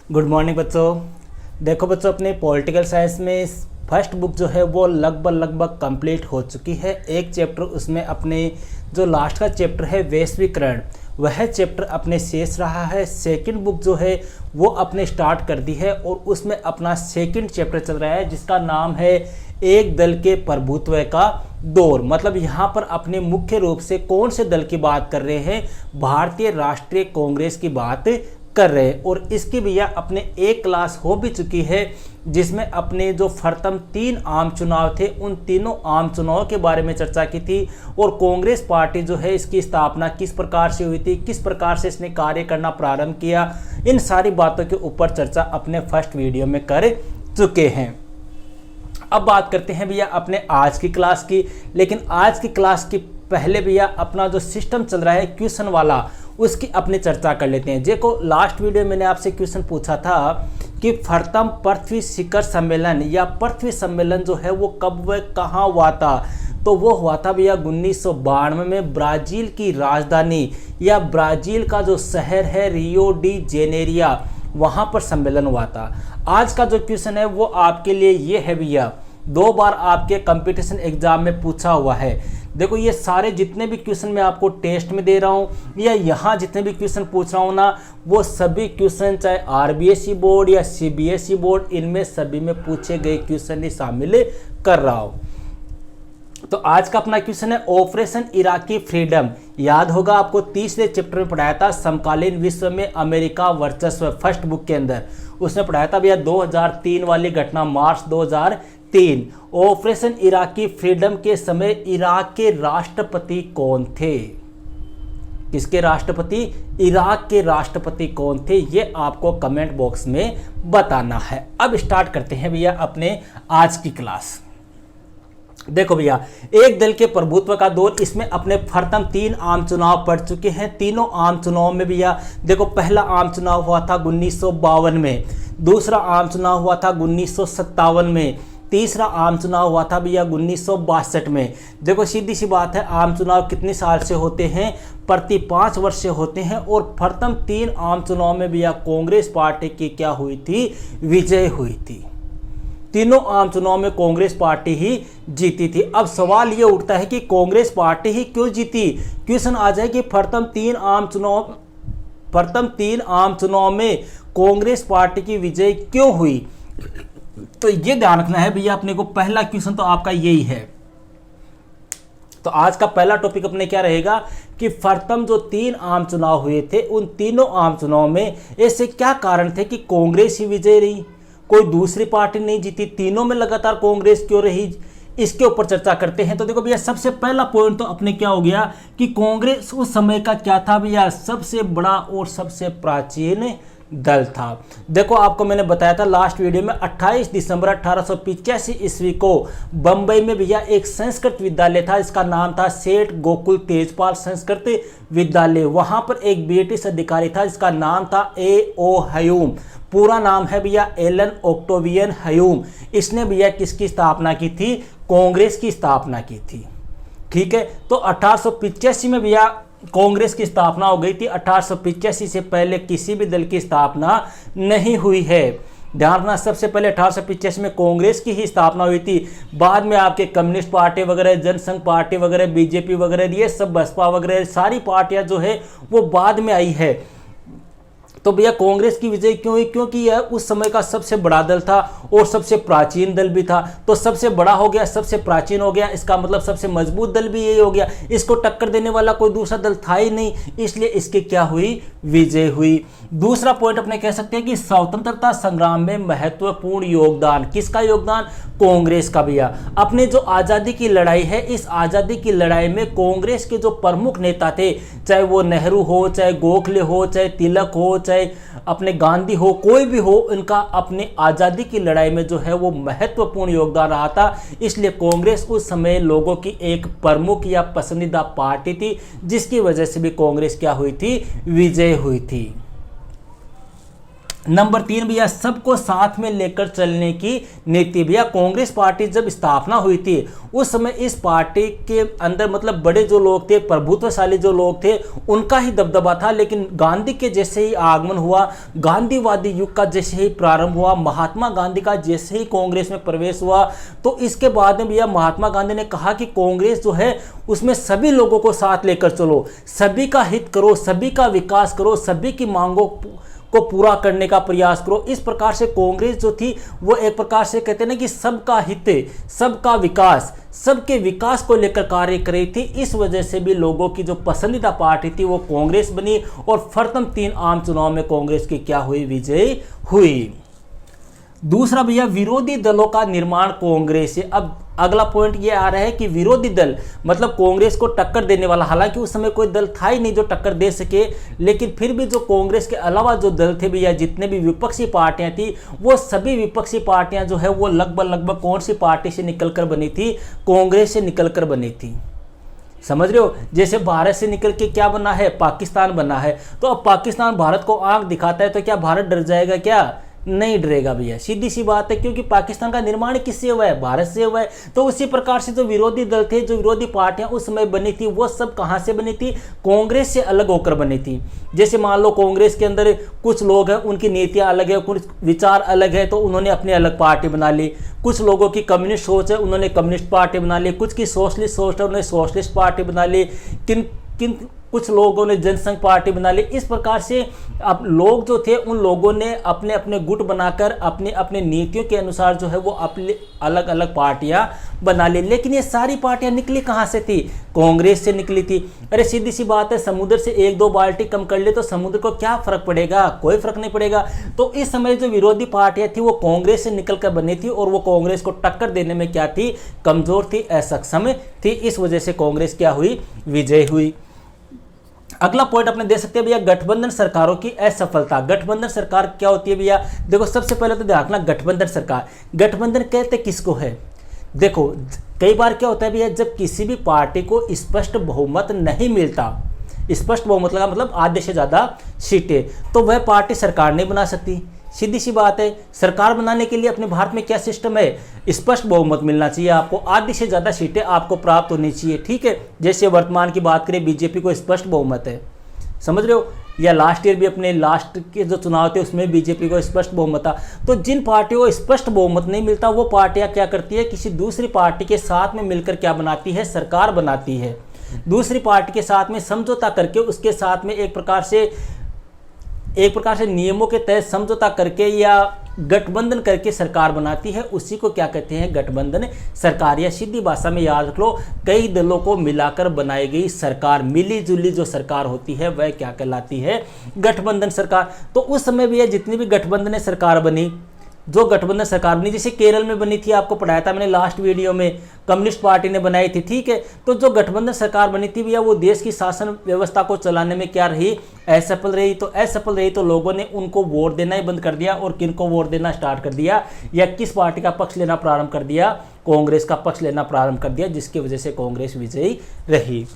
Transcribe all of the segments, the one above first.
Good morning बच्चों। देखो बच्चों, अपने पॉलिटिकल साइंस में फर्स्ट बुक जो है वो लगभग कंप्लीट हो चुकी है। एक चैप्टर उसमें अपने जो लास्ट का चैप्टर है वैश्वीकरण, वह चैप्टर अपने शेष रहा है। सेकंड बुक जो है वो अपने स्टार्ट कर दी है और उसमें अपना सेकंड चैप्टर चल रहा है जिसका नाम है एक दल के प्रभुत्व का दौर। मतलब यहाँ पर अपने मुख्य रूप से कौन से दल की बात कर रहे हैं? भारतीय राष्ट्रीय कांग्रेस की बात कर रहे हैं। और इसकी भैया अपने एक क्लास हो भी चुकी है जिसमें अपने जो प्रथम 3 आम चुनाव थे उन तीनों आम चुनाव के बारे में चर्चा की थी और कांग्रेस पार्टी जो है इसकी स्थापना किस प्रकार से हुई थी, किस प्रकार से इसने कार्य करना प्रारंभ किया, इन सारी बातों के ऊपर चर्चा अपने फर्स्ट वीडियो में कर चुके हैं। अब बात करते हैं भैया अपने आज की क्लास की। लेकिन आज की क्लास की पहले भैया अपना जो सिस्टम चल रहा है क्वेश्चन वाला, उसकी अपनी चर्चा कर लेते हैं। देखो लास्ट वीडियो में मैंने आपसे क्वेश्चन पूछा था कि प्रथम पृथ्वी शिखर सम्मेलन या पृथ्वी सम्मेलन जो है वो कब व कहाँ हुआ था? तो वो हुआ था भैया 1992 में ब्राज़ील की राजधानी या ब्राज़ील का जो शहर है रियो डी जेनेरिया, वहाँ पर सम्मेलन हुआ था। आज का जो क्वेश्चन है वो आपके लिए ये है भैया, 2 बार आपके कंपटीशन एग्जाम में पूछा हुआ है। देखो ये सारे जितने भी क्वेश्चन मैं आपको टेस्ट में दे रहा हूँ या यहाँ जितने भी क्वेश्चन पूछ रहा हूँ ना, वो सभी क्वेश्चन चाहे आरबीएसई बोर्ड या सीबीएसई बोर्ड, इनमें सभी में पूछे गए क्वेश्चन ही शामिल कर रहा हूँ। तो आज का अपना क्वेश्चन है ऑपरेशन इराकी फ्रीडम। याद होगा आपको तीसरे चैप्टर में पढ़ाया था समकालीन विश्व में अमेरिका वर्चस्व, फर्स्ट बुक के अंदर उसने पढ़ाया था भैया 2003 वाली घटना, मार्च 2003। ऑपरेशन इराकी फ्रीडम के समय इराक के राष्ट्रपति कौन थे? किसके राष्ट्रपति? इराक के राष्ट्रपति कौन थे? ये आपको कमेंट बॉक्स में बताना है। अब स्टार्ट करते हैं भैया अपने आज की क्लास। देखो भैया एक दल के प्रभुत्व का दौर, इसमें अपने प्रथम 3 आम चुनाव पड़ चुके हैं। तीनों आम चुनाव में भैया देखो पहला आम चुनाव हुआ था 1952 में, दूसरा आम चुनाव हुआ था 1957 में, तीसरा आम चुनाव हुआ था भैया 1962 में। देखो सीधी सी बात है, आम चुनाव कितने साल से होते हैं? प्रति 5 वर्ष से होते हैं। और प्रथम 3 आम चुनाव में भैया कांग्रेस पार्टी की क्या हुई थी? विजय हुई थी। तीनों आम चुनाव में कांग्रेस पार्टी ही जीती थी। अब सवाल ये उठता है कि कांग्रेस पार्टी ही क्यों जीती? क्वेश्चन आ जाए कि प्रथम 3 आम चुनाव में कांग्रेस पार्टी की विजय क्यों हुई? तो ये ध्यान रखना है भैया अपने को, पहला क्वेश्चन तो आपका यही है। तो आज का पहला टॉपिक अपने क्या रहेगा कि प्रथम जो 3 आम चुनाव हुए थे उन तीनों आम चुनाव में ऐसे क्या कारण थे कि कांग्रेस ही विजय रही, कोई दूसरी पार्टी नहीं जीती? तीनों में लगातार कांग्रेस क्यों रही? इसके ऊपर चर्चा करते हैं। तो देखो भैया सबसे पहला पॉइंट तो अपने क्या हो गया कि कांग्रेस उस समय का क्या था भैया? सबसे बड़ा और सबसे प्राचीन दल था। देखो आपको मैंने बताया था लास्ट वीडियो में 28 दिसंबर 1885 ईस्वी को बंबई में भैया एक संस्कृत विद्यालय था, इसका नाम था सेठ गोकुल तेजपाल संस्कृत विद्यालय। वहां पर एक ब्रिटिश अधिकारी था जिसका नाम था A.O. ह्यूम। पूरा नाम है भैया एलन ऑक्टेवियन ह्यूम। इसने भैया किसकी स्थापना की थी? कांग्रेस की स्थापना की थी। ठीक है, तो 1885 में भैया कांग्रेस की स्थापना हो गई थी। 1885 से पहले किसी भी दल की स्थापना नहीं हुई है। ध्यान रखना, सबसे पहले 1885 में कांग्रेस की ही स्थापना हुई थी। बाद में आपके कम्युनिस्ट पार्टी वगैरह, जनसंघ पार्टी वगैरह, बीजेपी वगैरह, ये सब बसपा वगैरह सारी पार्टियां जो है वो बाद में आई है। तो भैया कांग्रेस की विजय क्यों हुई? क्योंकि यह उस समय का सबसे बड़ा दल था और सबसे प्राचीन दल भी था। तो सबसे बड़ा हो गया, सबसे प्राचीन हो गया, इसका मतलब सबसे मजबूत दल भी यही हो गया। इसको टक्कर देने वाला कोई दूसरा दल था ही नहीं, इसलिए इसकी क्या हुई? विजय हुई। दूसरा पॉइंट अपने कह सकते हैं कि स्वतंत्रता संग्राम में महत्वपूर्ण योगदान, किसका योगदान? कांग्रेस का भैया। अपने जो आज़ादी की लड़ाई है, इस आज़ादी की लड़ाई में कांग्रेस के जो प्रमुख नेता थे, चाहे वो नेहरू हो, चाहे गोखले हो, चाहे तिलक हो, चाहे अपने गांधी हो, कोई भी हो, इनका अपने आज़ादी की लड़ाई में जो है वो महत्वपूर्ण योगदान रहा था। इसलिए कांग्रेस उस समय लोगों की एक प्रमुख या पसंदीदा पार्टी थी, जिसकी वजह से भी कांग्रेस क्या हुई थी? विजय हुई थी। नंबर 3 भैया, सबको साथ में लेकर चलने की नीति। भैया कांग्रेस पार्टी जब स्थापना हुई थी उस समय इस पार्टी के अंदर मतलब बड़े जो लोग थे, प्रभुत्वशाली जो लोग थे, उनका ही दबदबा था। लेकिन गांधी के जैसे ही आगमन हुआ, गांधीवादी युग का जैसे ही प्रारंभ हुआ, महात्मा गांधी का जैसे ही कांग्रेस में प्रवेश हुआ, तो इसके बाद में भैया महात्मा गांधी ने कहा कि कांग्रेस जो है उसमें सभी लोगों को साथ लेकर चलो, सभी का हित करो, सभी का विकास करो, सभी की मांगों को पूरा करने का प्रयास करो। इस प्रकार से कांग्रेस जो थी वो एक प्रकार से कहते हैं ना कि सबका हित, सबका विकास, सबके विकास को लेकर कार्य कर रही थी। इस वजह से भी लोगों की जो पसंदीदा पार्टी थी वो कांग्रेस बनी और प्रथम 3 आम चुनाव में कांग्रेस की क्या हुई, विजय हुई। दूसरा भैया, विरोधी दलों का निर्माण कांग्रेस से। अब अगला पॉइंट ये आ रहा है कि विरोधी दल मतलब कांग्रेस को टक्कर देने वाला, हालांकि उस समय कोई दल था ही नहीं जो टक्कर दे सके, लेकिन फिर भी जो कांग्रेस के अलावा जो दल थे भैया, जितने भी विपक्षी पार्टियां थी, वो सभी विपक्षी पार्टियां जो है वो लगभग कौन सी पार्टी से निकलकर बनी थी, कांग्रेस से निकलकर बनी थी। समझ रहे हो, जैसे भारत से निकल के क्या बना है, पाकिस्तान बना है। तो अब पाकिस्तान भारत को आंख दिखाता है तो क्या भारत डर जाएगा? क्या नहीं डरेगा भैया, सीधी सी बात है, क्योंकि पाकिस्तान का निर्माण किससे हुआ है, भारत से हुआ है। तो उसी प्रकार से जो विरोधी दल थे, जो विरोधी पार्टियां उस समय बनी थी, वो सब कहां से बनी थी, कांग्रेस से अलग होकर बनी थी। जैसे मान लो कांग्रेस के अंदर कुछ लोग हैं, उनकी नीतियां अलग है, कुछ विचार अलग है, तो उन्होंने अपनी अलग पार्टी बना ली। कुछ लोगों की कम्युनिस्ट सोच है, उन्होंने कम्युनिस्ट पार्टी बना ली। कुछ की सोशलिस्ट सोच है, उन्होंने सोशलिस्ट पार्टी बना ली। कुछ लोगों ने जनसंघ पार्टी बना ली। इस प्रकार से अब लोग जो थे उन लोगों ने अपने अपने गुट बनाकर अपने अपने नीतियों के अनुसार जो है वो अपने अलग अलग पार्टियां बना ली। लेकिन ये सारी पार्टियां निकली कहां से थी, कांग्रेस से निकली थी। अरे सीधी सी बात है, समुद्र से 1-2 बाल्टी कम कर ले तो समुद्र को क्या फर्क पड़ेगा, कोई फर्क नहीं पड़ेगा। तो इस समय जो विरोधी पार्टियां थी वो कांग्रेस से निकलकर बनी थी और वो कांग्रेस को टक्कर देने में क्या थी, कमजोर थी, असक्षम थी। इस वजह से कांग्रेस क्या हुई, विजय हुई। अगला पॉइंट अपने दे सकते हैं भैया, गठबंधन सरकारों की असफलता। गठबंधन सरकार क्या होती है भैया, देखो सबसे पहले तो ध्यान रखना, गठबंधन सरकार, गठबंधन कहते किसको है। देखो कई बार क्या होता है भैया, जब किसी भी पार्टी को स्पष्ट बहुमत नहीं मिलता, स्पष्ट बहुमत का मतलब आधे से ज्यादा सीटें, तो वह पार्टी सरकार नहीं बना सकती। सीधी सी बात है, सरकार बनाने के लिए अपने भारत में क्या सिस्टम है, स्पष्ट बहुमत मिलना चाहिए आपको, आधी से ज़्यादा सीटें आपको प्राप्त होनी चाहिए। ठीक है, जैसे वर्तमान की बात करें, बीजेपी को स्पष्ट बहुमत है, समझ रहे हो, या लास्ट ईयर भी अपने लास्ट के जो चुनाव थे उसमें बीजेपी को स्पष्ट बहुमत था। तो जिन पार्टियों को स्पष्ट बहुमत नहीं मिलता वो पार्टियां क्या करती है, किसी दूसरी पार्टी के साथ में मिलकर क्या बनाती है, सरकार बनाती है। दूसरी पार्टी के साथ में समझौता करके उसके साथ में एक प्रकार से नियमों के तहत समझौता करके या गठबंधन करके सरकार बनाती है। उसी को क्या कहते हैं, गठबंधन सरकार। या सीधी भाषा में याद रख लो, कई दलों को मिलाकर बनाई गई सरकार, मिली जुली जो सरकार होती है वह क्या कहलाती है, गठबंधन सरकार। तो उस समय भी जितनी भी गठबंधन सरकार बनी, जो गठबंधन सरकार बनी, जैसे केरल में बनी थी, आपको पढ़ाया था मैंने लास्ट वीडियो में, कम्युनिस्ट पार्टी ने बनाई थी। ठीक है, तो जो गठबंधन सरकार बनी थी भैया, वो देश की शासन व्यवस्था को चलाने में क्या रही, असफल रही। तो असफल रही तो लोगों ने उनको वोट देना ही बंद कर दिया और किनको वोट देना स्टार्ट कर दिया, या किस पार्टी का पक्ष लेना प्रारंभ कर दिया, कांग्रेस का पक्ष लेना प्रारंभ कर दिया, जिसकी वजह से कांग्रेस विजयी रही।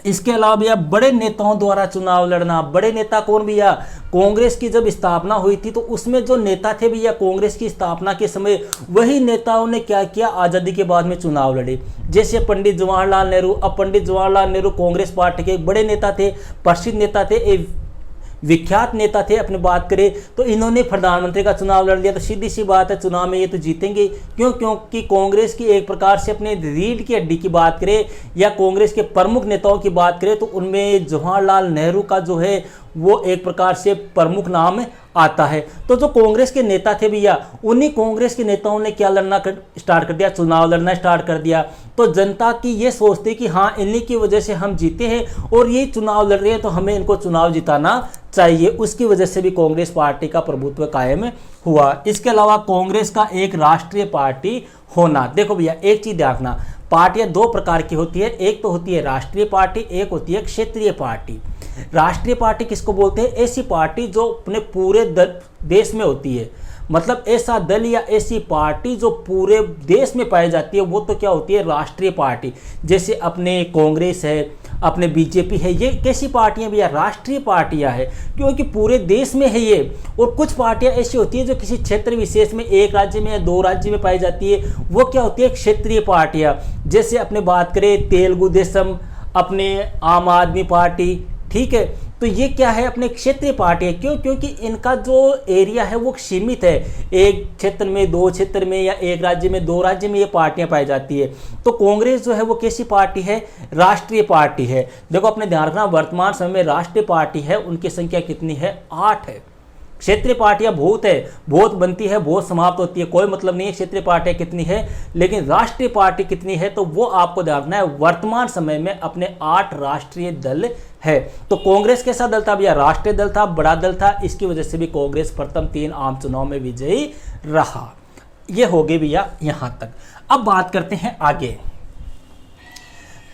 इसके अलावा भैया बड़े नेताओं द्वारा चुनाव लड़ना। बड़े नेता कौन भैया, कांग्रेस की जब स्थापना हुई थी तो उसमें जो नेता थे भैया, कांग्रेस की स्थापना के समय वही नेताओं ने क्या किया, आज़ादी के बाद में चुनाव लड़े। जैसे पंडित जवाहरलाल नेहरू। अब पंडित जवाहरलाल नेहरू कांग्रेस पार्टी के एक बड़े नेता थे, प्रसिद्ध नेता थे, विख्यात नेता थे। अपनी बात करें तो इन्होंने प्रधानमंत्री का चुनाव लड़ लिया। तो सीधी सी बात है, चुनाव में ये तो जीतेंगे। क्यों? क्योंकि कांग्रेस की एक प्रकार से अपने रीढ़ की हड्डी की बात करें या कांग्रेस के प्रमुख नेताओं की बात करें तो उनमें जवाहरलाल नेहरू का जो है वो एक प्रकार से प्रमुख नाम आता है। तो जो कांग्रेस के नेता थे भैया, उन्हीं कांग्रेस के नेताओं ने क्या लड़ना स्टार्ट कर दिया, चुनाव लड़ना स्टार्ट कर दिया। तो जनता की ये सोचती कि हाँ, इन्हीं की वजह से हम जीते हैं और ये चुनाव लड़ रहे हैं तो हमें इनको चुनाव जिताना चाहिए। उसकी वजह से भी कांग्रेस पार्टी का प्रभुत्व कायम हुआ। इसके अलावा कांग्रेस का एक राष्ट्रीय पार्टी होना। देखो भैया, एक चीज ध्यान रखना, पार्टियां 2 प्रकार की होती है, एक तो होती है राष्ट्रीय पार्टी, एक होती है क्षेत्रीय पार्टी। राष्ट्रीय पार्टी किसको बोलते हैं, ऐसी पार्टी जो अपने पूरे देश में होती है। मतलब ऐसा दल या ऐसी पार्टी जो पूरे देश में पाई जाती है वो तो क्या होती है, राष्ट्रीय पार्टी। जैसे अपने कांग्रेस है, अपने बीजेपी है, ये कैसी पार्टियां भैया, राष्ट्रीय पार्टियां है, क्योंकि पूरे देश में है ये। और कुछ पार्टियां ऐसी होती है जो किसी क्षेत्र विशेष में, एक राज्य में या दो राज्य में पाई जाती है, वो क्या होती है, क्षेत्रीय पार्टियां। जैसे अपने बात करें तेलुगु देशम, अपने आम आदमी पार्टी, ठीक है, तो ये क्या है, अपने क्षेत्रीय पार्टी है। क्यों? क्योंकि इनका जो एरिया है वो सीमित है, एक क्षेत्र में, दो क्षेत्र में, या एक राज्य में, दो राज्य में ये पार्टियां पाई जाती है। तो कांग्रेस जो है वो कैसी पार्टी है, राष्ट्रीय पार्टी है। देखो अपने ध्यान रखना, वर्तमान समय में राष्ट्रीय पार्टी है उनकी संख्या कितनी है, 8 है। क्षेत्रीय पार्टियां बहुत है, बहुत बनती है, बहुत समाप्त होती है, कोई मतलब नहीं है क्षेत्रीय पार्टियां कितनी है, लेकिन राष्ट्रीय पार्टी कितनी है तो वो आपको ध्यान रखना है। वर्तमान समय में अपने 8 राष्ट्रीय दल है। तो कांग्रेस कैसा दल था भैया, राष्ट्रीय दल था, बड़ा दल था, इसकी वजह से भी कांग्रेस प्रथम 3 आम चुनाव में विजयी रहा। ये हो गई भैया यहां तक। अब बात करते हैं आगे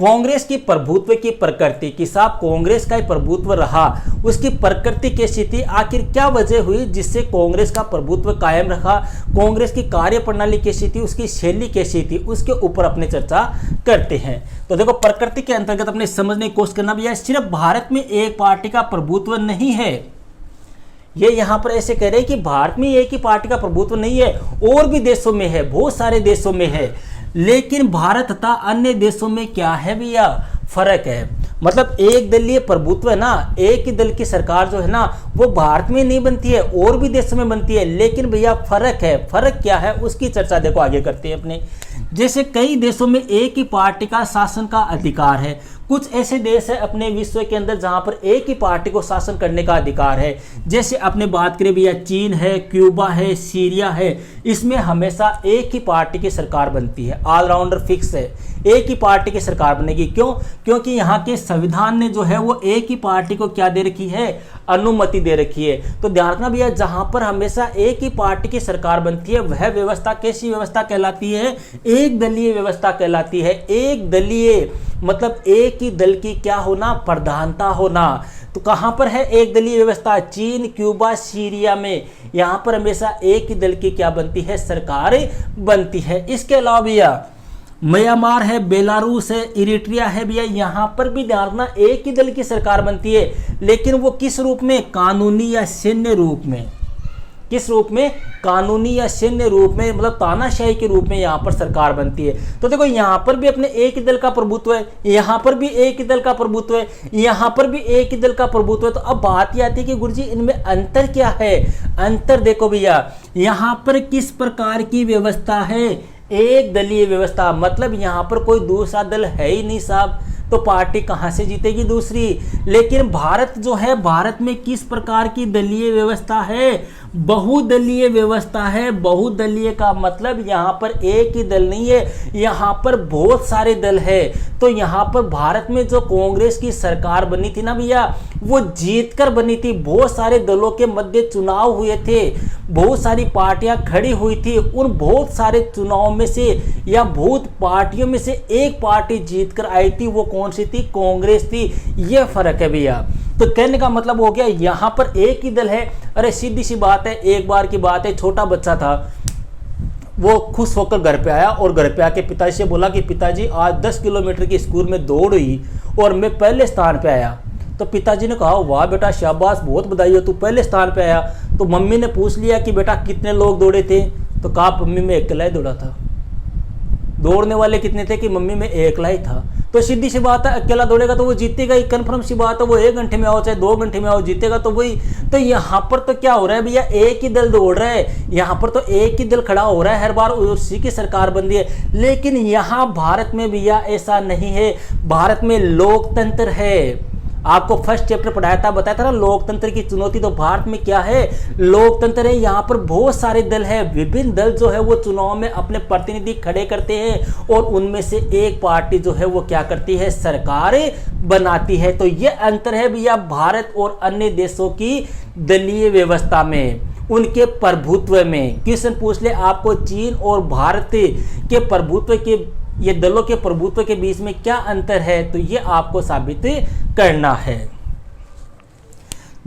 कांग्रेस की प्रभुत्व की प्रकृति की। साहब कांग्रेस का प्रभुत्व रहा, उसकी प्रकृति कैसी थी, आखिर क्या वजह हुई जिससे कांग्रेस का प्रभुत्व कायम रखा, कांग्रेस की कार्यप्रणाली कैसी थी, उसकी शैली कैसी थी, उसके ऊपर अपने चर्चा करते हैं। तो देखो प्रकृति के अंतर्गत अपने समझने की कोशिश करना भैया, सिर्फ भारत में एक पार्टी का प्रभुत्व नहीं है। ये यहां पर ऐसे कह रहे हैं कि भारत में एक ही पार्टी का प्रभुत्व नहीं है, और भी देशों में है, बहुत सारे देशों में है, लेकिन भारत तथा अन्य देशों में क्या है भैया, फर्क है। मतलब एक दलीय प्रभुत्व है ना, एक ही दल की सरकार जो है ना वो भारत में नहीं बनती है, और भी देशों में बनती है, लेकिन भैया फर्क है। फर्क क्या है उसकी चर्चा देखो आगे करते हैं अपने। जैसे कई देशों में एक ही पार्टी का शासन का अधिकार है, कुछ ऐसे देश है अपने विश्व के अंदर जहां पर एक ही पार्टी को शासन करने का अधिकार है। जैसे अपने बात करें भैया चीन है, क्यूबा है, सीरिया है, इसमें हमेशा एक ही पार्टी की सरकार बनती है, ऑलराउंडर फिक्स है, एक ही पार्टी की सरकार बनेगी। क्यों? क्योंकि यहाँ के संविधान ने जो है वो एक ही पार्टी को क्या दे रखी है, अनुमति दे रखी है। तो ध्यान रखना भैया, जहां पर हमेशा एक ही पार्टी की सरकार बनती है वह व्यवस्था कैसी व्यवस्था कहलाती है, एक दलीय व्यवस्था कहलाती है। एक दलीय मतलब एक ही दल की क्या होना, प्रधानता होना। तो कहां पर है एक दलीय व्यवस्था, चीन, क्यूबा, सीरिया में, यहां पर हमेशा एक ही दल की क्या बनती है, सरकार बनती है। इसके अलावा भैया म्यांमार है, बेलारूस है, इरिट्रिया है भैया, यहां पर भी ध्यान रखना एक ही दल की सरकार बनती है, लेकिन वो किस रूप में, कानूनी या सैन्य रूप में। किस रूप में, कानूनी या सैन्य रूप में, मतलब तानाशाही के रूप में यहाँ पर सरकार बनती है। तो देखो यहाँ पर भी अपने एक ही दल का प्रभुत्व है, यहाँ पर भी एक ही दल का प्रभुत्व है, यहाँ पर भी एक ही दल का प्रभुत्व है। तो अब बात ये आती है कि गुरुजी इनमें अंतर क्या है। अंतर देखो भैया, यहाँ पर किस प्रकार की व्यवस्था है, एक दलीय व्यवस्था, मतलब यहाँ पर कोई दूसरा दल है ही नहीं साहब, तो पार्टी कहां से जीतेगी दूसरी। लेकिन भारत जो है, भारत में किस प्रकार की दलीय व्यवस्था है, बहुदलीय व्यवस्था है। बहुदलीय का मतलब यहाँ पर एक ही दल नहीं है, यहाँ पर बहुत सारे दल है। तो यहाँ पर भारत में जो कांग्रेस की सरकार बनी थी ना भैया, वो जीतकर बनी थी। बहुत सारे दलों के मध्य चुनाव हुए थे, बहुत सारी पार्टियां खड़ी हुई थी, उन बहुत सारे चुनाव में से या बहुत पार्टियों में से एक पार्टी जीतकर आई थी, वो कौन सी थी, कांग्रेस थी। ये फर्क है भैया। तो कहने का मतलब हो गया यहां पर एक ही दल है। अरे सीधी सी बात है, एक बार की बात है, छोटा बच्चा था, वो खुश होकर घर पे आया और घर पे आके पिताजी से बोला कि पिताजी आज 10 किलोमीटर की स्कूल में दौड़ हुई और मैं पहले स्थान पे आया। तो पिताजी ने कहा वाह बेटा शाबाश, बहुत बधाई हो, तू पहले स्थान पे आया। तो मम्मी ने पूछ लिया कि बेटा कितने लोग दौड़े थे, तो कहा मम्मी मैं अकेला ही दौड़ा था। दौड़ने वाले कितने थे कि मम्मी में अकेला ही था। तो सीधी सी बात है, अकेला दौड़ेगा तो वो जीतेगा ही, कन्फर्म सी बात है। वो 1 घंटे में आओ चाहे 2 घंटे में आओ, जीतेगा तो वही। तो यहाँ पर तो क्या हो रहा है भैया, एक ही दल दौड़ रहा है, यहाँ पर तो एक ही दल खड़ा हो रहा है, हर बार उसी की सरकार बन रही है। लेकिन यहाँ भारत में भैया ऐसा नहीं है, भारत में लोकतंत्र है। आपको फर्स्ट चैप्टर पढ़ाया था, बताया था ना लोकतंत्र की चुनौती। तो भारत में क्या है, लोकतंत्र है। यहाँ पर बहुत सारे दल है, विभिन्न दल जो है वो चुनाव में अपने प्रतिनिधि खड़े करते हैं और उनमें से एक पार्टी जो है वो क्या करती है, सरकार बनाती है। तो ये अंतर है भैया भारत और अन्य देशों की दलीय व्यवस्था में, उनके प्रभुत्व में। क्वेश्चन पूछ ले आपको चीन और भारत के प्रभुत्व के, ये दलों के प्रभुत्व के बीच में क्या अंतर है, तो ये आपको साबित करना है।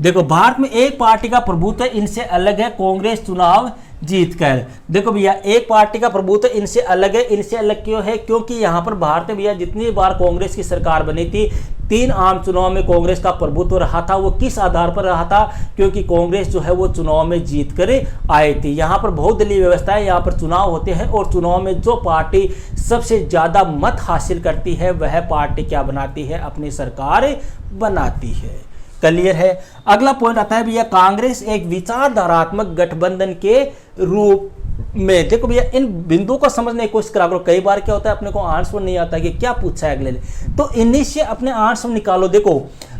देखो भारत में एक पार्टी का प्रभुत्व इनसे अलग है, कांग्रेस चुनाव जीत कर। देखो भैया, एक पार्टी का प्रभुत्व इनसे अलग है। इनसे अलग क्यों है? क्योंकि यहाँ पर भारत में भैया जितनी बार कांग्रेस की सरकार बनी थी, 3 आम चुनाव में कांग्रेस का प्रभुत्व रहा था। वो किस आधार पर रहा था? क्योंकि कांग्रेस जो है वो चुनाव में जीत कर आई थी। यहाँ पर बहुदलीय व्यवस्था है, यहाँ पर चुनाव होते हैं और चुनाव में जो पार्टी सबसे ज्यादा मत हासिल करती है वह पार्टी क्या बनाती है? अपनी सरकार बनाती है। क्लियर है? अगला पॉइंट आता है भैया, कांग्रेस एक विचारधारात्मक गठबंधन के रूप में। देखो भैया, इन बिंदुओं को समझने की कोशिश करा करो। कई बार क्या होता है, अपने को आंसर नहीं आता कि क्या पूछा है अगले ने, तो इन्हीं से अपने आंसर निकालो। देखो,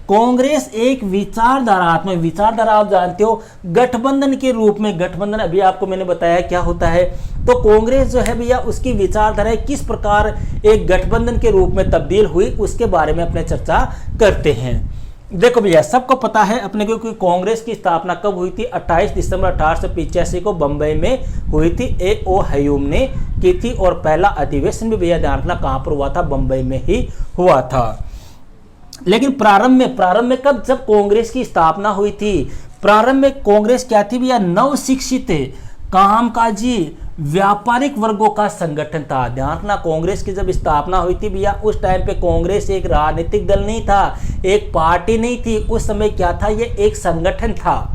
कांग्रेस एक विचारधारात्मक, विचारधारा आप जानते हो गठबंधन के रूप में। गठबंधन अभी आपको मैंने बताया क्या होता है। तो कांग्रेस जो है भैया, उसकी विचारधारा किस प्रकार एक गठबंधन के रूप में तब्दील हुई, उसके बारे में अपने चर्चा करते हैं। देखो भैया, सबको पता है अपने को कि कांग्रेस की स्थापना कब हुई थी? 28 दिसंबर 1885 को बंबई में हुई थी। A.O. ह्यूम ने की थी और पहला अधिवेशन भी भैया ध्यान रखना कहां पर हुआ था? बंबई में ही हुआ था। लेकिन प्रारंभ में कब, जब कांग्रेस की स्थापना हुई थी, प्रारंभ में कांग्रेस क्या थी भैया? नवशिक्षित, कामकाजी, व्यापारिक वर्गों का संगठन था। ध्यान रखना, कांग्रेस की जब स्थापना हुई थी भैया, उस टाइम पे कांग्रेस एक राजनीतिक दल नहीं था, एक पार्टी नहीं थी। उस समय क्या था? ये एक संगठन था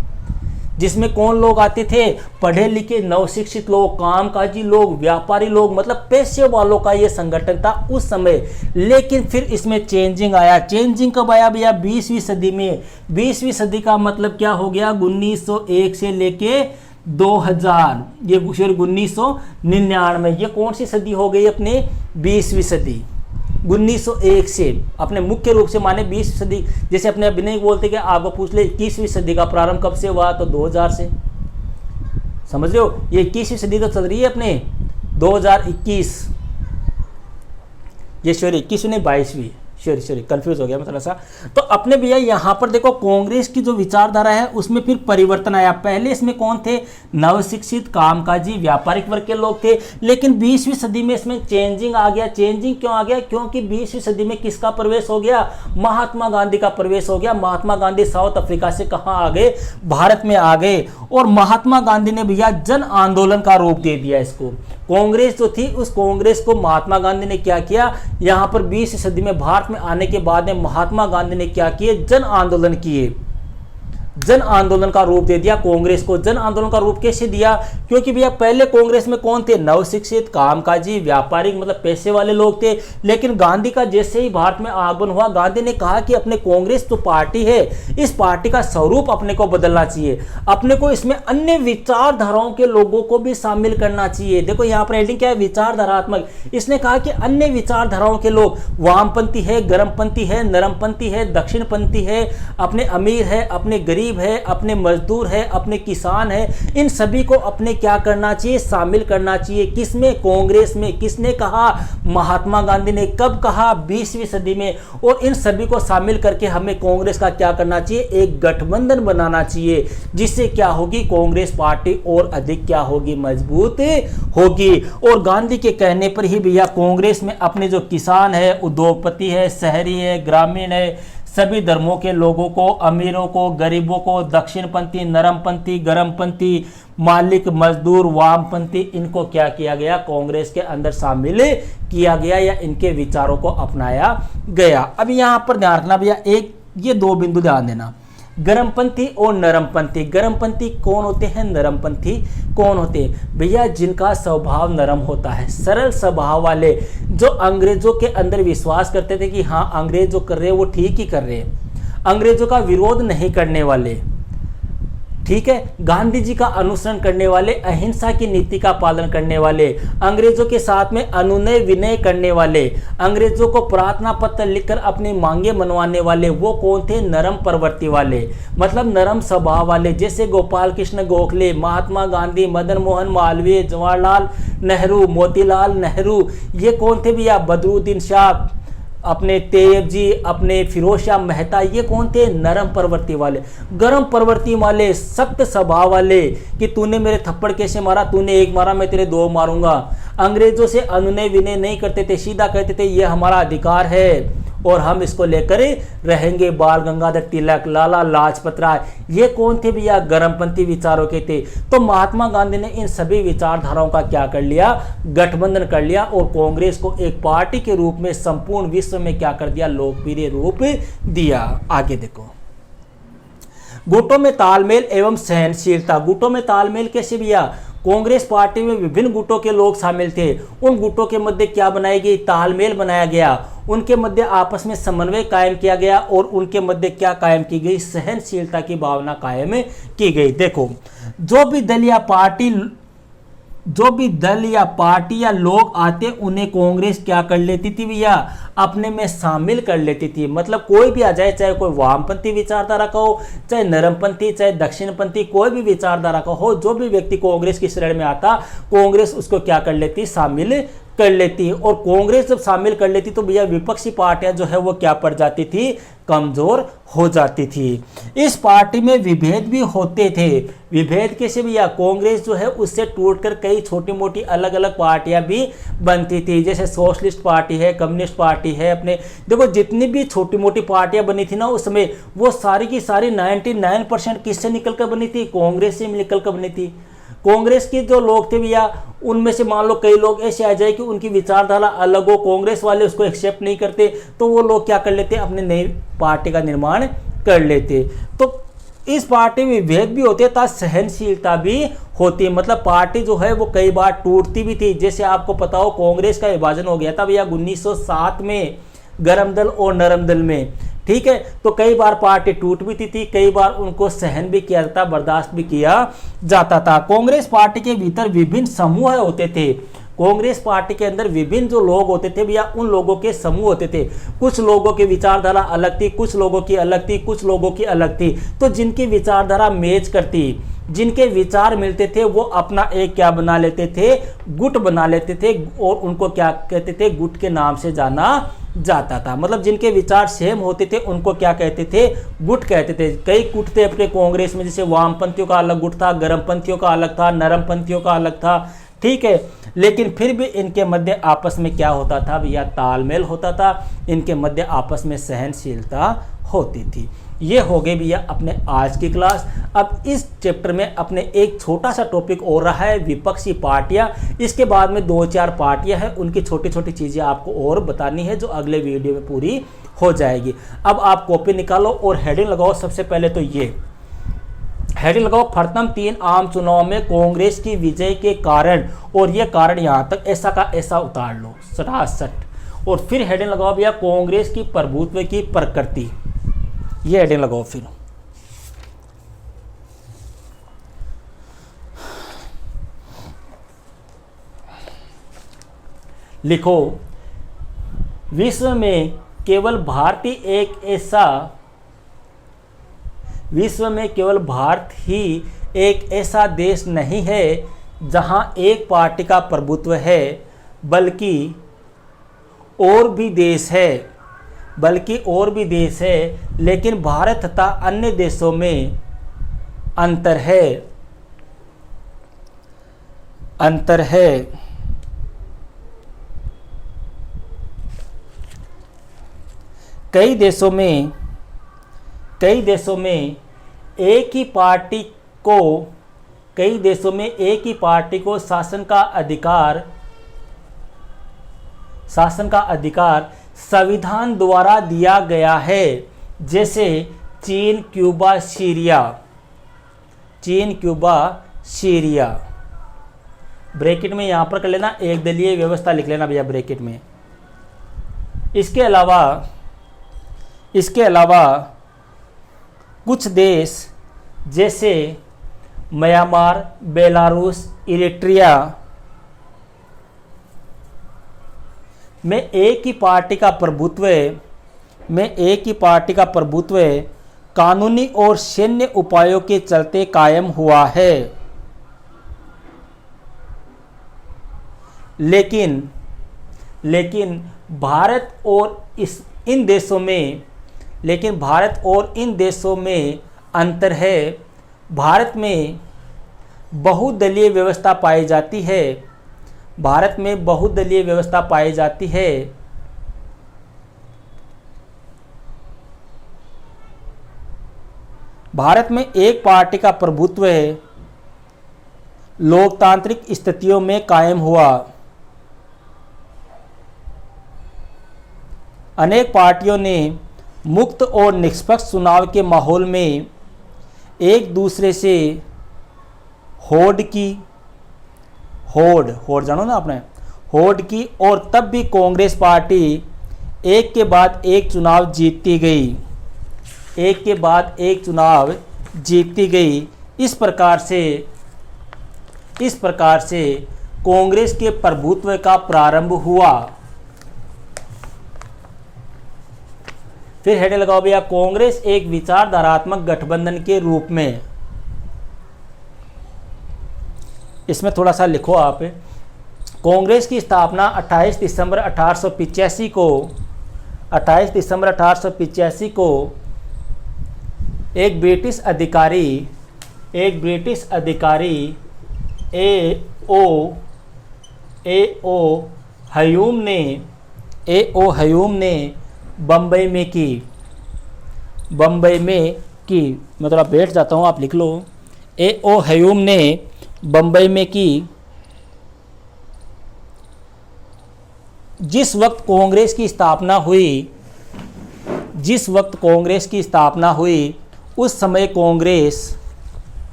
जिसमें कौन लोग आते थे? पढ़े लिखे, नवशिक्षित लोग, कामकाजी लोग, व्यापारी लोग, मतलब पैसे वालों का ये संगठन था उस समय। लेकिन फिर इसमें चेंजिंग आया। चेंजिंग कब आया भैया? 20वीं सदी में। 20वीं सदी का मतलब क्या हो गया? 1901 से लेके 2000, ये 1999, ये कौन सी सदी हो गई अपने? 20वीं सदी। 1901 से अपने मुख्य रूप से माने 20वीं सदी। जैसे अपने अभी नहीं बोलते कि आपको पूछ ले 21वीं सदी का प्रारंभ कब से हुआ, तो 2000 से। समझ रहे हो? ये 21वीं सदी तो चल रही है अपने 2021, ये सॉरी 21वीं नहीं 22वीं, सॉरी कंफ्यूज हो गया मैं थोड़ा सा। तो अपने भैया यहाँ पर देखो, कांग्रेस की जो विचारधारा है उसमें फिर परिवर्तन आया। पहले इसमें कौन थे? नवशिक्षित, कामकाजी, व्यापारिक वर्ग के लोग थे। लेकिन 20वीं सदी में इसमें चेंजिंग आ गया। चेंजिंग क्यों आ गया? क्योंकि 20वीं सदी में किसका प्रवेश हो गया? महात्मा गांधी का प्रवेश हो गया। महात्मा गांधी साउथ अफ्रीका से कहाँ आ गए? भारत में आ गए। और महात्मा गांधी ने भैया जन आंदोलन का रूप दे दिया इसको। कांग्रेस जो थी, उस कांग्रेस को महात्मा गांधी ने क्या किया? यहाँ पर 20वीं सदी में भारत में आने के बाद में महात्मा गांधी ने क्या किए? जन आंदोलन किए। जन आंदोलन का रूप दे दिया कांग्रेस को। जन आंदोलन का रूप कैसे दिया? क्योंकि भैया पहले कांग्रेस में कौन थे? नवशिक्षित, कामकाजी, व्यापारिक, मतलब पैसे वाले लोग थे। लेकिन गांधी का जैसे ही भारत में आगमन हुआ, गांधी ने कहा कि अपने कांग्रेस जो पार्टी है, इस पार्टी का स्वरूप अपने को बदलना चाहिए। अपने को इसमें अन्य विचारधाराओं के लोगों को भी शामिल करना चाहिए। देखो यहाँ पर हेडिंग क्या है? विचारधारात्मक। इसने कहा कि अन्य विचारधाराओं के लोग, वामपंथी है, गर्मपंथी है, नरमपंथी है, दक्षिणपंथी है, अपने अमीर है, अपने गरीब है, अपने मजदूर है, अपने किसान है, इन सभी को अपने क्या करना चाहिए? शामिल करना चाहिए। किसमें? कांग्रेस में। किसने कहा? महात्मा गांधी ने। कब कहा? 20वीं सदी में। और इन सभी को शामिल करके हमें कांग्रेस का क्या करना चाहिए? एक गठबंधन बनाना चाहिए, जिससे क्या होगी? कांग्रेस पार्टी और अधिक क्या होगी? मजबूत होगी। और गांधी के कहने पर ही भैया कांग्रेस में अपने जो किसान है, उद्योगपति है, शहरी है, ग्रामीण है, सभी धर्मों के लोगों को, अमीरों को, गरीबों को, दक्षिणपंथी, नरमपंथी, गर्मपंथी, मालिक, मजदूर, वामपंथी, इनको क्या किया गया? कांग्रेस के अंदर शामिल किया गया या इनके विचारों को अपनाया गया। अब यहाँ पर ध्यान रखना भैया, एक ये 2 बिंदु ध्यान देना, गर्मपंथी और नरमपंथी। गर्मपंथी कौन होते हैं? नरमपंथी कौन होते हैं? भैया जिनका स्वभाव नरम होता है, सरल स्वभाव वाले, जो अंग्रेजों के अंदर विश्वास करते थे कि हाँ अंग्रेज जो कर रहे हैं वो ठीक ही कर रहे हैं, अंग्रेजों का विरोध नहीं करने वाले, ठीक है, गांधी जी का अनुसरण करने वाले, अहिंसा की नीति का पालन करने वाले, अंग्रेजों के साथ में अनुनय विनय करने वाले, अंग्रेजों को प्रार्थना पत्र लिखकर अपनी मांगे मनवाने वाले, वो कौन थे? नरम प्रवृत्ति वाले, मतलब नरम स्वभाव वाले। जैसे गोपाल कृष्ण गोखले, महात्मा गांधी, मदन मोहन मालवीय, जवाहरलाल नेहरू, मोतीलाल नेहरू, ये कौन थे भैया? बदरुद्दीन शाह, अपने तेब जी, अपने फिरोज शाह मेहता, ये कौन थे? नरम प्रवृत्ति वाले। गर्म प्रवृत्ति वाले, सख्त स्वभाव वाले कि तूने मेरे थप्पड़ कैसे मारा, तूने एक मारा मैं तेरे 2 मारूंगा। अंग्रेजों से अनुनय विनय नहीं करते थे, सीधा कहते थे ये हमारा अधिकार है। और हम इसको लेकर रहेंगे। बाल गंगाधर तिलक, लाला लाजपत राय, ये कौन थे भैया? गर्मपंथी विचारों के थे। तो महात्मा गांधी ने इन सभी विचारधाराओं का क्या कर लिया? गठबंधन कर लिया और कांग्रेस को एक पार्टी के रूप में संपूर्ण विश्व में क्या कर दिया? लोकप्रिय रूप दिया। आगे देखो, गुटों में तालमेल एवं सहनशीलता। गुटों में तालमेल कैसे भैया? कांग्रेस पार्टी में विभिन्न गुटों के लोग शामिल थे, उन गुटों के मध्य क्या बनाई गई? तालमेल बनाया गया, उनके मध्य आपस में समन्वय कायम किया गया और उनके मध्य क्या कायम की गई? सहनशीलता की भावना कायम की गई। देखो, जो भी दल या पार्टी या लोग आते, उन्हें कांग्रेस क्या कर लेती थी भैया? अपने में शामिल कर लेती थी। मतलब कोई भी आ जाए, चाहे कोई वामपंथी विचारधारा का हो, चाहे नरमपंथी, चाहे दक्षिणपंथी, कोई भी विचारधारा का हो, जो भी व्यक्ति कांग्रेस की श्रेणी में आता, कांग्रेस उसको क्या कर लेती? शामिल कर लेती। और कांग्रेस जब शामिल कर लेती तो भैया विपक्षी पार्टियां जो है वो क्या पड़ जाती थी? कमजोर हो जाती थी। इस पार्टी में विभेद भी होते थे। विभेद कैसे भैया? कांग्रेस जो है उससे टूटकर कई छोटी मोटी अलग अलग पार्टियां भी बनती थी, जैसे सोशलिस्ट पार्टी है, कम्युनिस्ट पार्टी है। अपने देखो, जितनी भी छोटी मोटी पार्टियां बनी थी ना उस समय, वो सारी की सारी 99% किससे निकलकर बनी थी? कांग्रेस से निकलकर बनी थी। कांग्रेस के जो लोग थे भैया, उनमें से मान लो कई लोग ऐसे आ जाए कि उनकी विचारधारा अलग हो, कांग्रेस वाले उसको एक्सेप्ट नहीं करते, तो वो लोग क्या कर लेते? अपने नई पार्टी का निर्माण कर लेते। तो इस पार्टी में विभेद भी होते था, सहनशीलता भी होती। मतलब पार्टी जो है वो कई बार टूटती भी थी। जैसे आपको पता हो, कांग्रेस का विभाजन हो गया था भैया 1907 में, गर्म दल और नरम दल में। ठीक है, तो कई बार पार्टी टूट भी थी, कई बार उनको सहन भी किया जाता, बर्दाश्त भी किया जाता था। कांग्रेस पार्टी के भीतर विभिन्न समूह होते थे। कांग्रेस पार्टी के अंदर विभिन्न जो लोग होते थे भैया, उन लोगों के समूह होते थे। कुछ लोगों की विचारधारा अलग थी, कुछ लोगों की अलग थी, कुछ लोगों की अलग थी। तो जिनकी विचारधारा मैच करती, जिनके विचार मिलते थे, वो अपना एक क्या बना लेते थे? गुट बना लेते थे। और उनको क्या कहते थे? गुट के नाम से जाना जाता था। मतलब जिनके विचार सेम होते थे उनको क्या कहते थे? गुट कहते थे। कई गुट थे अपने कांग्रेस में, जैसे वामपंथियों का अलग गुट था, गर्मपंथियों का अलग था, नरमपंथियों का अलग था। ठीक है, लेकिन फिर भी इनके मध्य आपस में क्या होता था भैया? तालमेल होता था, इनके मध्य आपस में सहनशीलता होती थी। ये हो गई भैया अपने आज की क्लास। अब इस चैप्टर में अपने एक छोटा सा टॉपिक और रहा है, विपक्षी पार्टियां। इसके बाद में 2-4 पार्टियां हैं, उनकी छोटी छोटी चीज़ें आपको और बतानी है, जो अगले वीडियो में पूरी हो जाएगी। अब आप कॉपी निकालो और हेडिंग लगाओ। सबसे पहले तो ये हेडिंग लगाओ, प्रथम 3 आम चुनाव में कांग्रेस की विजय के कारण, और ये कारण यहाँ तक ऐसा का ऐसा उतार लो 67। और फिर हेडिंग लगाओ भैया, कांग्रेस की प्रभुत्व की प्रकृति। ये हेडिंग लगाओ। फिर लिखो, विश्व में केवल भारत ही एक ऐसा देश नहीं है जहां एक पार्टी का प्रभुत्व है, बल्कि और भी देश है, लेकिन भारत तथा अन्य देशों में अंतर है। कई देशों में एक ही पार्टी को शासन का अधिकार संविधान द्वारा दिया गया है, जैसे चीन, क्यूबा, सीरिया। ब्रैकेट में यहां पर कर लेना, एक दलीय व्यवस्था लिख लेना भैया ब्रैकेट में। इसके अलावा कुछ देश जैसे म्यांमार, बेलारूस, इरिट्रिया में एक ही पार्टी का प्रभुत्व कानूनी और सैन्य उपायों के चलते कायम हुआ है। लेकिन भारत और इन देशों में अंतर है। भारत में बहुदलीय व्यवस्था पाई जाती है, भारत में एक पार्टी का प्रभुत्व लोकतांत्रिक स्थितियों में कायम हुआ। अनेक पार्टियों ने मुक्त और निष्पक्ष चुनाव के माहौल में एक दूसरे से होड़ जानो ना आपने, होड़ की, और तब भी कांग्रेस पार्टी एक के बाद एक चुनाव जीतती गई, एक के बाद एक चुनाव जीतती गई। इस प्रकार से कांग्रेस के प्रभुत्व का प्रारंभ हुआ। फिर हेड लगाओ भैया, कांग्रेस एक विचारधारात्मक गठबंधन के रूप में। इसमें थोड़ा सा लिखो आप। कांग्रेस की स्थापना 28 दिसंबर 1885 को एक ब्रिटिश अधिकारी ए ओ हयूम ने बम्बई में की। मैं थोड़ा बैठ जाता हूँ, आप लिख लो। ए ओ हयूम ने बम्बई में की। जिस वक्त कांग्रेस की स्थापना हुई उस समय कांग्रेस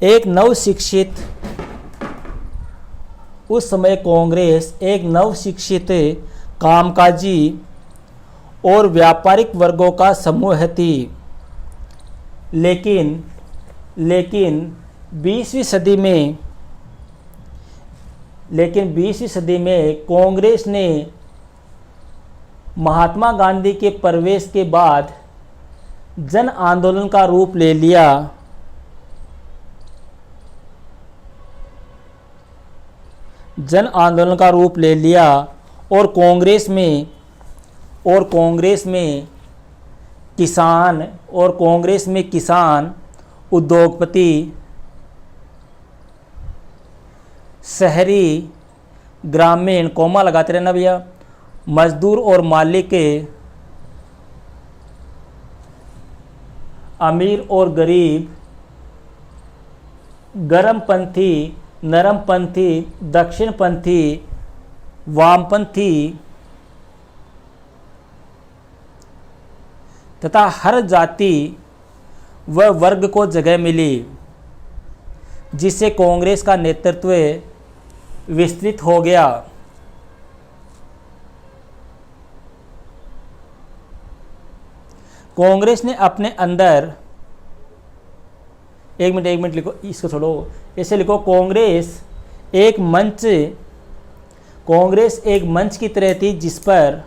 एक नवशिक्षित कामकाजी और व्यापारिक वर्गों का समूह थी। लेकिन 20वीं सदी में कांग्रेस ने महात्मा गांधी के प्रवेश के बाद जन आंदोलन का रूप ले लिया। और कांग्रेस में किसान, उद्योगपति, शहरी, ग्रामीण, कोमा लगाते रहना भैया, मजदूर और मालिक, अमीर और गरीब, गर्मपंथी, नरमपंथी, दक्षिणपंथी, वामपंथी तथा हर जाति व वर्ग को जगह मिली, जिससे कांग्रेस का नेतृत्व विस्तृत हो गया। कांग्रेस ने अपने अंदर, एक मिनट लिखो, इसको छोड़ो, ऐसे लिखो, कांग्रेस एक मंच की तरह थी जिस पर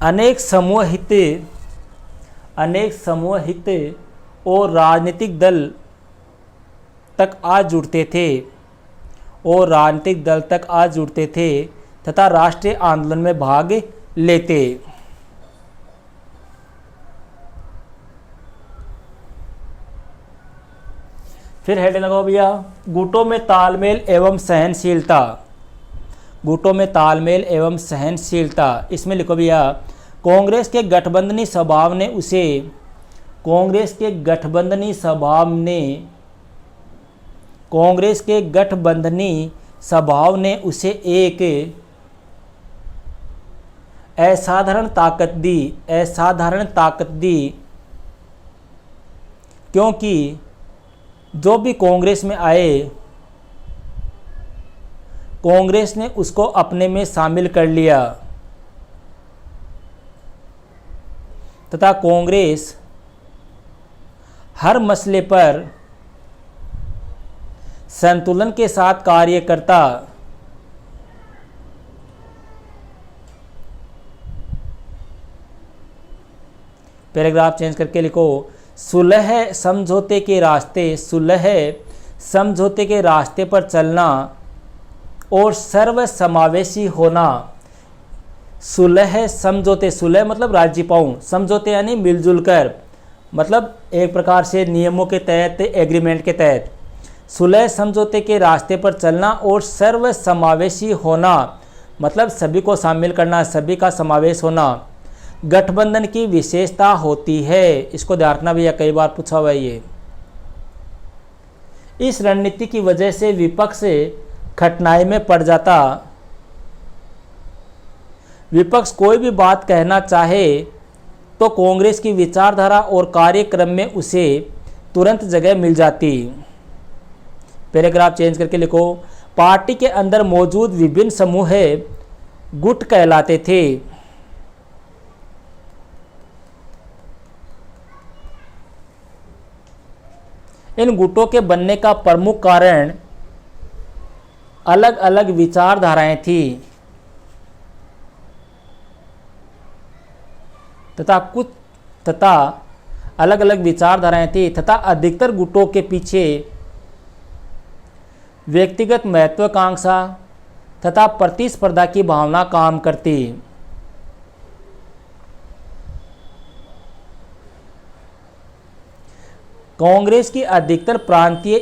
अनेक समूह हित और राजनीतिक दल तक आ जुड़ते थे तथा राष्ट्रीय आंदोलन में भाग लेते। फिर हेड लगाओ भैया, गुटों में तालमेल एवं सहनशीलता। इसमें लिखो भैया, कांग्रेस के गठबंधनी स्वभाव ने उसे एक असाधारण ताकत दी, क्योंकि जो भी कांग्रेस में आए, कांग्रेस ने उसको अपने में शामिल कर लिया तथा कांग्रेस हर मसले पर संतुलन के साथ कार्य करता। पैराग्राफ चेंज करके लिखो, सुलह समझौते के रास्ते पर चलना और सर्वसमावेशी होना। सुलह मतलब राजी पाऊँ, समझौते यानी मिलजुल कर, मतलब एक प्रकार से नियमों के तहत, एग्रीमेंट के तहत। सुलह समझौते के रास्ते पर चलना और सर्वसमावेशी होना मतलब सभी को शामिल करना, सभी का समावेश होना गठबंधन की विशेषता होती है। इसको ध्यान रखना भैया, कई बार पूछा हुआ है ये। इस रणनीति की वजह से विपक्ष कठिनाई में पड़ जाता। विपक्ष कोई भी बात कहना चाहे तो कांग्रेस की विचारधारा और कार्यक्रम में उसे तुरंत जगह मिल जाती। पैराग्राफ चेंज करके लिखो, पार्टी के अंदर मौजूद विभिन्न समूह गुट कहलाते थे। इन गुटों के बनने का प्रमुख कारण अलग अलग विचारधाराएं थी तथा अलग अलग विचारधाराएं थी तथा अधिकतर गुटों के पीछे व्यक्तिगत महत्वाकांक्षा तथा प्रतिस्पर्धा की भावना काम करती। कांग्रेस की अधिकतर प्रांतीय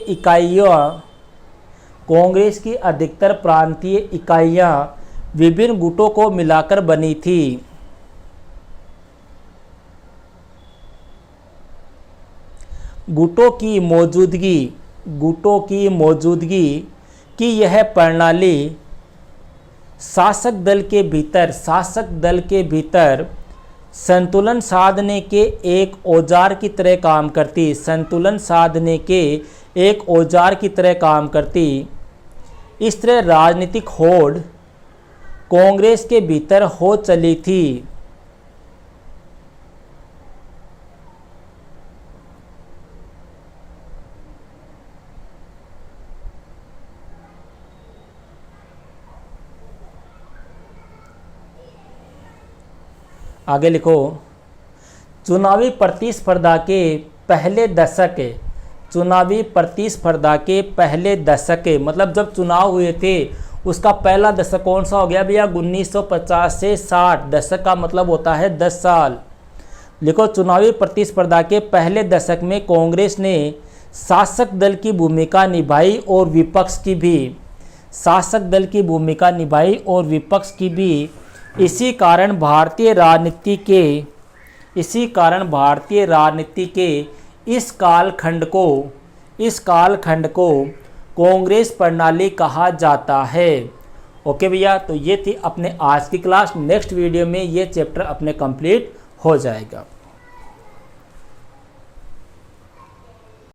इकाइयां विभिन्न गुटों को मिलाकर बनी थी। गुटों की मौजूदगी की यह प्रणाली शासक दल के भीतर संतुलन साधने के एक औजार की तरह काम करती। इस तरह राजनीतिक होड़ कांग्रेस के भीतर हो चली थी। आगे लिखो, चुनावी प्रतिस्पर्धा के पहले दशक मतलब जब चुनाव हुए थे उसका पहला दशक कौन सा हो गया भैया? 1950 से 60। दशक का मतलब होता है 10 साल। लिखो, चुनावी प्रतिस्पर्धा के पहले दशक में कांग्रेस ने शासक दल की भूमिका निभाई और विपक्ष की भी इसी कारण भारतीय राजनीति के इस कालखंड को कांग्रेस प्रणाली कहा जाता है। ओके भैया, तो ये थी अपने आज की क्लास। नेक्स्ट वीडियो में ये चैप्टर अपने कंप्लीट हो जाएगा।